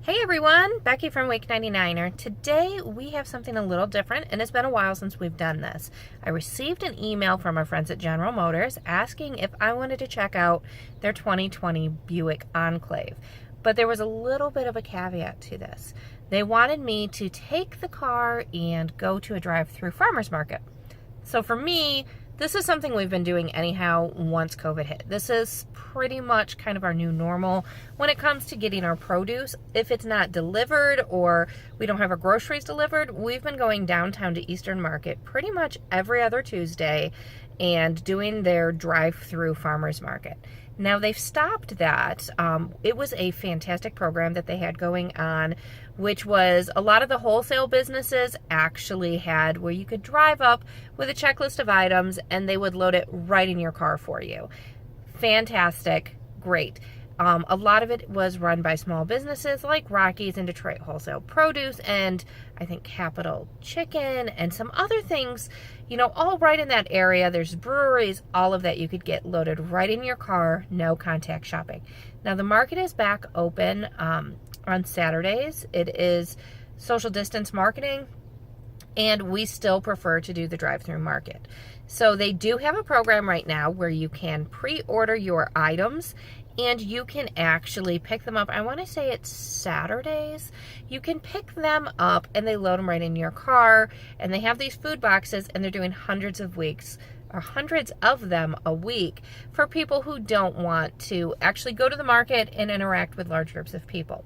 Hey everyone, Becky from Wake 99er. Today we have something a little different, and it's been a while since we've done this. I received an email from our friends at General Motors asking if I wanted to check out their 2020 Buick Enclave. But there was a little bit of a caveat to this. They wanted me to take the car and go to a drive-through farmer's market. So for me, this is something we've been doing anyhow once COVID hit. This is pretty much kind of our new normal when it comes to getting our produce. If it's not delivered or we don't have our groceries delivered, we've been going downtown to Eastern Market pretty much every other Tuesday and doing their drive-through farmers market. Now they've stopped that. It was a fantastic program that they had going on, which was a lot of the wholesale businesses actually had where you could drive up with a checklist of items and they would load it right in your car for you. Fantastic, great. A lot of it was run by small businesses like Rockies and Detroit Wholesale Produce and I think Capital Chicken and some other things, all right in that area. There's breweries, all of that you could get loaded right in your car, no contact shopping. Now the market is back open on Saturdays. It is social distance marketing, and we still prefer to do the drive-through market. So they do have a program right now where you can pre-order your items and you can actually pick them up. I want to say it's Saturdays. You can pick them up and they load them right in your car, and they have these food boxes and they're doing hundreds of them a week for people who don't want to actually go to the market and interact with large groups of people.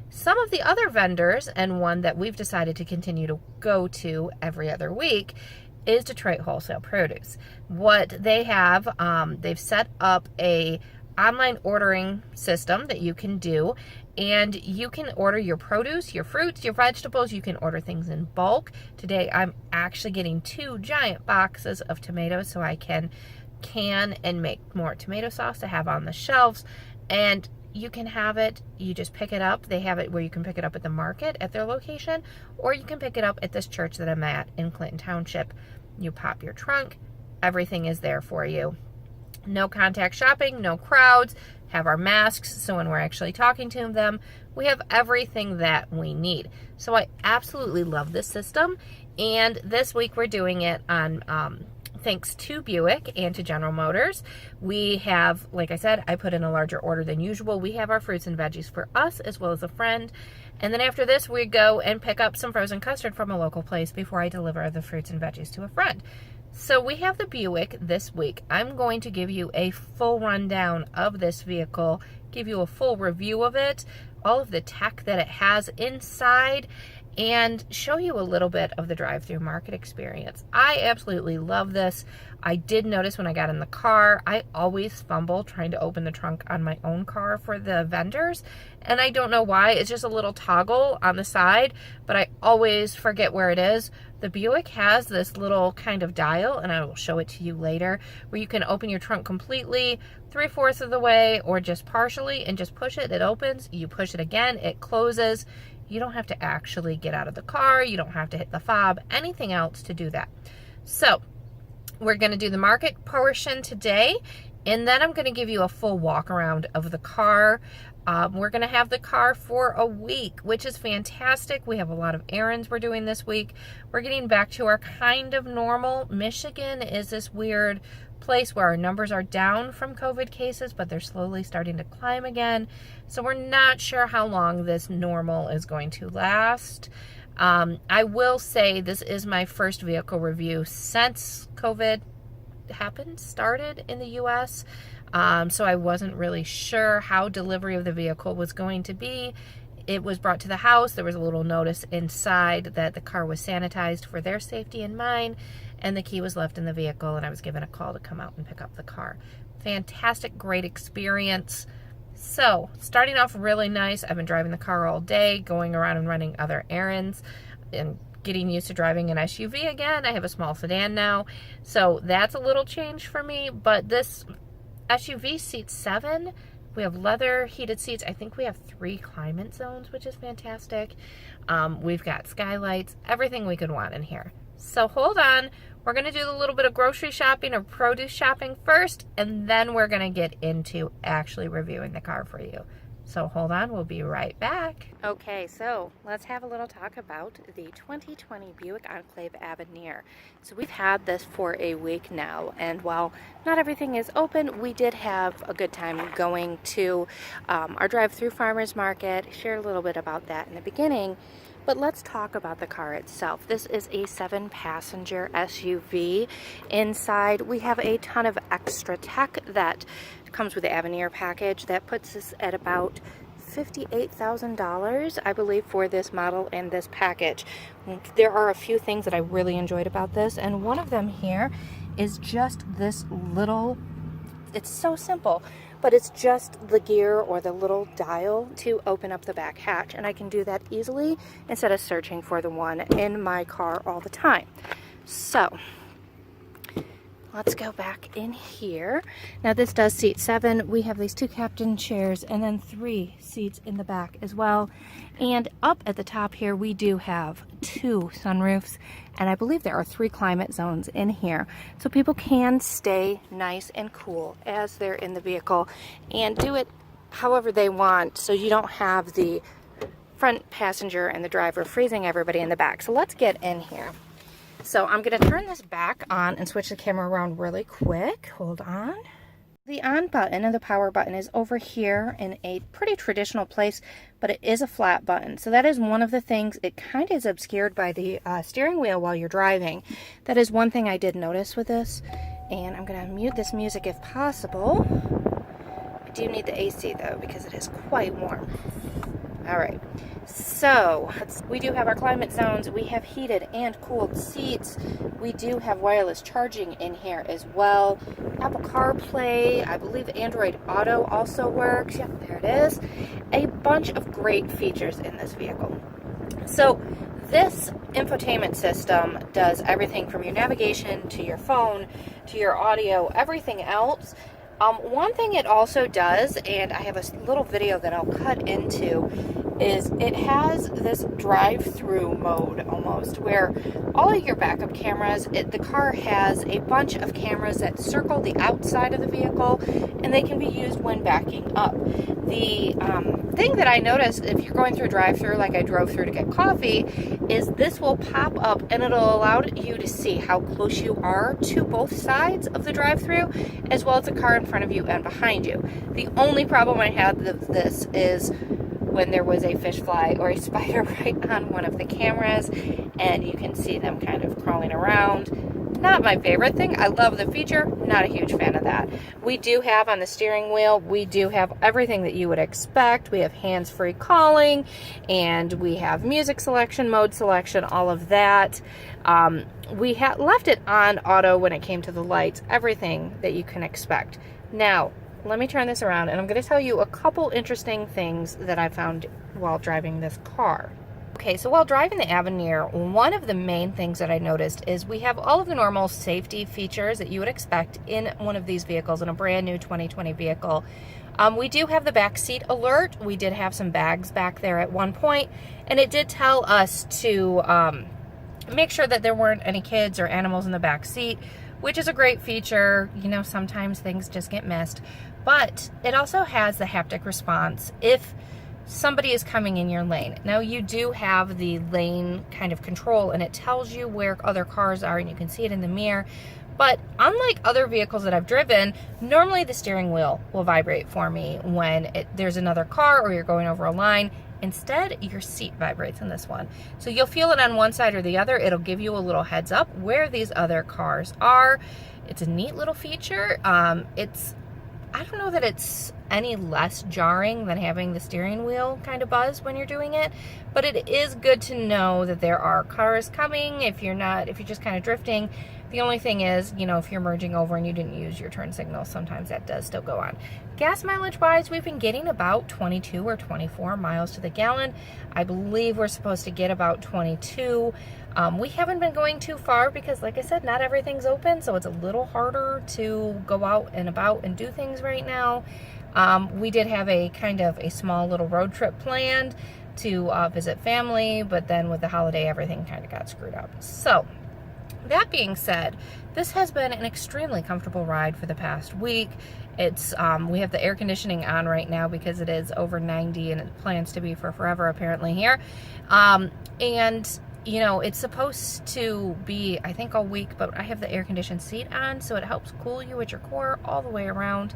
Some of the other vendors, and one that we've decided to continue to go to every other week, is Detroit Wholesale Produce. What they have, they've set up a online ordering system that you can do, and you can order your produce, your fruits, your vegetables. You can order things in bulk. Today I'm actually getting 2 giant boxes of tomatoes so I can and make more tomato sauce to have on the shelves. And you can have it, you just pick it up. They have it where you can pick it up at the market at their location, or you can pick it up at this church that I'm at in Clinton Township. You pop your trunk, everything is there for you. No contact shopping, no crowds, have our masks, so when we're actually talking to them, we have everything that we need. So I absolutely love this system, and this week we're doing it on thanks to Buick and to General Motors. We have, like I said, I put in a larger order than usual. We have our fruits and veggies for us as well as a friend. And then after this, we go and pick up some frozen custard from a local place before I deliver the fruits and veggies to a friend. So we have the Buick this week. I'm going to give you a full rundown of this vehicle, give you a full review of it, all of the tech that it has inside, and show you a little bit of the drive-through market experience. I absolutely love this. I did notice when I got in the car, I always fumble trying to open the trunk on my own car for the vendors, and I don't know why. It's just a little toggle on the side, but I always forget where it is. The Buick has this little kind of dial, and I will show it to you later, where you can open your trunk completely, 3/4 of the way, or just partially, and just push it, it opens. You push it again, it closes. You don't have to actually get out of the car. You don't have to hit the fob, anything else to do that. So we're going to do the market portion today, and then I'm going to give you a full walk around of the car. We're going to have the car for a week, which is fantastic. We have a lot of errands we're doing this week. We're getting back to our kind of normal. Michigan is this weird place where our numbers are down from COVID cases, but they're slowly starting to climb again. So we're not sure how long this normal is going to last. I will say this is my first vehicle review since COVID started in the U.S., so I wasn't really sure how delivery of the vehicle was going to be. It was brought to the house. There was a little notice inside that the car was sanitized for their safety and mine, and the key was left in the vehicle, and I was given a call to come out and pick up the car. Fantastic, great experience. So, starting off really nice. I've been driving the car all day, going around and running other errands, and getting used to driving an SUV again. I have a small sedan now, so that's a little change for me, but this SUV seats 7. We have leather heated seats. I think we have 3 climate zones, which is fantastic. We've got skylights, everything we could want in here. So hold on. We're going to do a little bit of grocery shopping or produce shopping first, and then we're going to get into actually reviewing the car for you. So hold on, we'll be right back. Okay, so let's have a little talk about the 2020 Buick Enclave Avenir. So we've had this for a week now, and while not everything is open, we did have a good time going to our drive-through farmers market. Shared a little bit about that in the beginning, but let's talk about the car itself. This is a 7-passenger SUV. Inside, we have a ton of extra tech that comes with the Avenir package. That puts us at about $58,000, I believe, for this model and this package. There are a few things that I really enjoyed about this, and one of them here is just this little, it's so simple, but it's just the gear or the little dial to open up the back hatch, and I can do that easily instead of searching for the one in my car all the time. So let's go back in here. Now this does seat 7. We have these 2 captain chairs and then 3 seats in the back as well. And up at the top here, we do have 2 sunroofs, and I believe there are 3 climate zones in here. So people can stay nice and cool as they're in the vehicle and do it however they want, so you don't have the front passenger and the driver freezing everybody in the back. So let's get in here. So I'm going to turn this back on and switch the camera around really quick. Hold on. The on button and the power button is over here in a pretty traditional place, but it is a flat button. So that is one of the things. It kind of is obscured by the steering wheel while you're driving. That is one thing I did notice with this. And I'm going to mute this music if possible. I do need the AC though, because it is quite warm. All right, so we do have our climate zones. We have heated and cooled seats. We do have wireless charging in here as well. Apple CarPlay, I believe Android Auto also works. Yep, there it is. A bunch of great features in this vehicle. So this infotainment system does everything from your navigation to your phone to your audio, everything else. One thing it also does, and I have a little video that I'll cut into, is it has this drive-through mode almost, where all of your backup cameras, the car has a bunch of cameras that circle the outside of the vehicle, and they can be used when backing up. The thing that I noticed, if you're going through a drive-through like I drove through to get coffee, is this will pop up and it'll allow you to see how close you are to both sides of the drive-through, as well as the car in front of you and behind you. The only problem I had with this is when there was a fish fly or a spider right on one of the cameras, and you can see them kind of crawling around. Not my favorite thing. I love the feature, not a huge fan of that. We do have on the steering wheel, we do have everything that you would expect. We have hands-free calling, and we have music selection, mode selection, all of that. We left it on auto when it came to the lights, everything that you can expect. Now, let me turn this around, and I'm going to tell you a couple interesting things that I found while driving this car. Okay, so while driving the Avenir, one of the main things that I noticed is we have all of the normal safety features that you would expect in one of these vehicles, in a brand new 2020 vehicle. We do have the back seat alert. We did have some bags back there at one point, and it did tell us to make sure that there weren't any kids or animals in the back seat, which is a great feature. You know, sometimes things just get missed. But it also has the haptic response if somebody is coming in your lane. Now, you do have the lane kind of control, and it tells you where other cars are, and you can see it in the mirror. But unlike other vehicles that I've driven, normally the steering wheel will vibrate for me when there's another car or you're going over a line. Instead, your seat vibrates in this one. So you'll feel it on one side or the other. It'll give you a little heads up where these other cars are. It's a neat little feature. I don't know that it's any less jarring than having the steering wheel kind of buzz when you're doing it, but it is good to know that there are cars coming if you're just kind of drifting. The only thing is, you know, if you're merging over and you didn't use your turn signal, sometimes that does still go on. Gas mileage wise, we've been getting about 22 or 24 miles to the gallon. I believe we're supposed to get about 22. We haven't been going too far because, like I said, not everything's open, so it's a little harder to go out and about and do things right now. We did have a kind of a small little road trip planned to visit family, but then with the holiday, everything kind of got screwed up. So, that being said, this has been an extremely comfortable ride for the past week, It's we have the air conditioning on right now because it is over 90 and it plans to be for forever apparently here. And you know, it's supposed to be, I think, all week, but I have the air conditioned seat on, so it helps cool you at your core all the way around.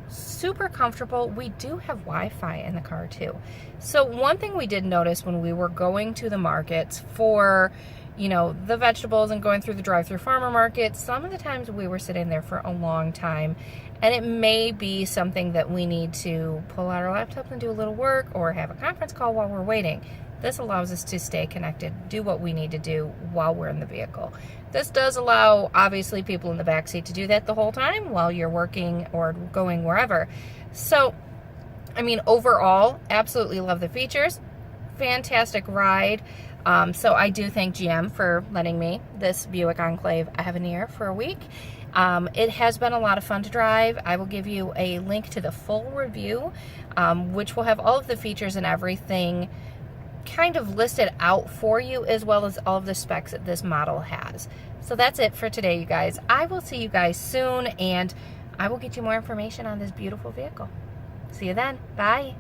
Super comfortable. We do have Wi-Fi in the car too. So one thing we did notice when we were going to the markets for, you know, the vegetables and going through the drive-through farmer market, some of the times we were sitting there for a long time, and it may be something that we need to pull out our laptops and do a little work or have a conference call while we're waiting. This allows us to stay connected, do what we need to do while we're in the vehicle. This does allow, obviously, people in the back seat to do that the whole time while you're working or going wherever. So, I mean, overall, absolutely love the features. Fantastic ride. So I do thank GM for letting me this Buick Enclave Avenir for a week. It has been a lot of fun to drive. I will give you a link to the full review, which will have all of the features and everything kind of listed out for you, as well as all of the specs that this model has. So that's it for today, you guys. I will see you guys soon, and I will get you more information on this beautiful vehicle. See you then. Bye.